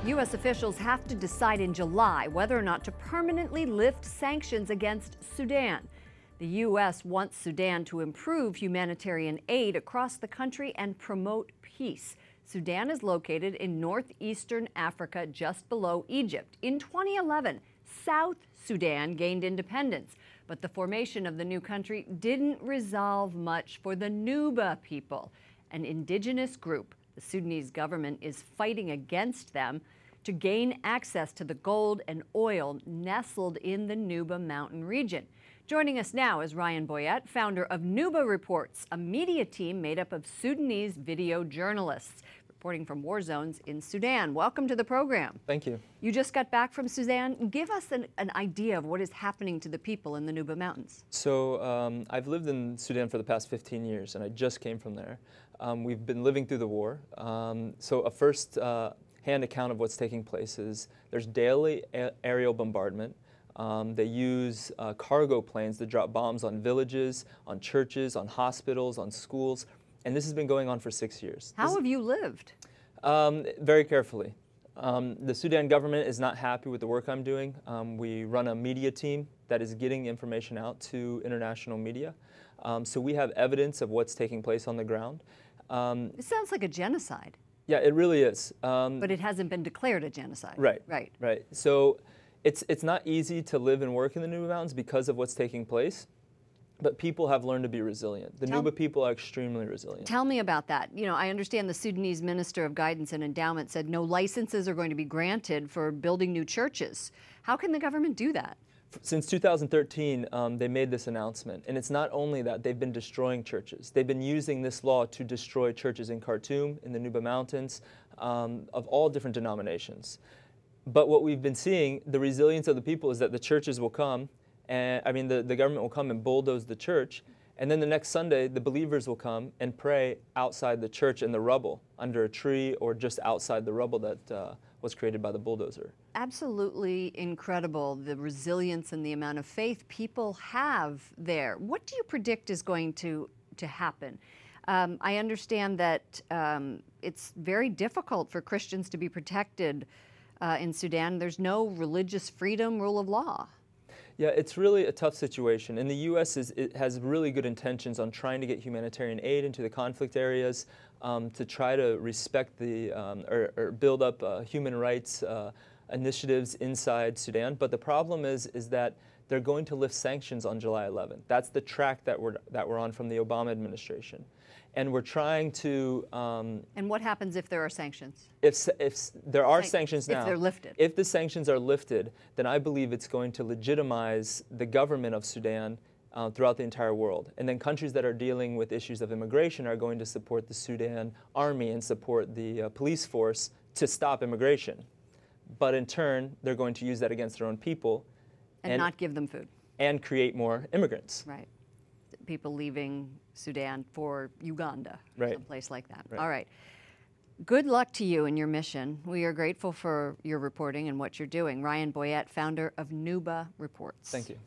U.S. officials have to decide in July whether or not to permanently lift sanctions against Sudan. The U.S. wants Sudan to improve humanitarian aid across the country and promote peace. Sudan is located in northeastern Africa, just below Egypt. In 2011, South Sudan gained independence, but the formation of the new country didn't resolve much for the Nuba people, an indigenous group. The Sudanese government is fighting against them to gain access to the gold and oil nestled in the Nuba Mountain region. Joining us now is Ryan Boyette, founder of Nuba Reports, a media team made up of Sudanese video journalists reporting from war zones in Sudan. Welcome to the program. Thank you. You just got back from Sudan. Give us an idea of what is happening to the people in the Nuba Mountains. So I've lived in Sudan for the past 15 years, and I just came from there. We've been living through the war. So a first-hand account of what's taking place is there's daily aerial bombardment. They use cargo planes to drop bombs on villages, on churches, on hospitals, on schools. And this has been going on for 6 years. How have you lived? Very carefully. The Sudan government is not happy with the work I'm doing. We run a media team that is getting information out to international media. So we have evidence of what's taking place on the ground. It sounds like a genocide. Yeah, it really is. But it hasn't been declared a genocide. Right. Right. Right. So it's not easy to live and work in the Nuba Mountains because of what's taking place. But people have learned to be resilient. The Nuba people are extremely resilient. Tell me about that. You know, I understand the Sudanese Minister of Guidance and Endowment said no licenses are going to be granted for building new churches. How can the government do that? Since 2013, they made this announcement. And it's not only that, they've been destroying churches. They've been using this law to destroy churches in Khartoum, in the Nuba Mountains, of all different denominations. But what we've been seeing, the resilience of the people is that the churches will come, and I mean, the government will come and bulldoze the church, and then the next Sunday, the believers will come and pray outside the church in the rubble, under a tree, or just outside the rubble that was created by the bulldozer. Absolutely incredible, the resilience and the amount of faith people have there. What do you predict is going to happen? I understand that it's very difficult for Christians to be protected in Sudan. There's no religious freedom, rule of law. Yeah, it's really a tough situation. And the U.S. has really good intentions on trying to get humanitarian aid into the conflict areas, to try to respect the, or build up human rights initiatives inside Sudan. But the problem is that they're going to lift sanctions on July 11th. That's the track that we're on from the Obama administration. And we're trying to... and what happens if there are sanctions? If there are sanctions now... If they're lifted. If the sanctions are lifted, then I believe it's going to legitimize the government of Sudan throughout the entire world. And then countries that are dealing with issues of immigration are going to support the Sudan army and support the police force to stop immigration. But in turn, they're going to use that against their own people. And not give them food. And create more immigrants. Right. People leaving Sudan for Uganda, right. Someplace like that. Right. All right. Good luck to you in your mission. We are grateful for your reporting and what you're doing. Ryan Boyette, founder of Nuba Reports. Thank you.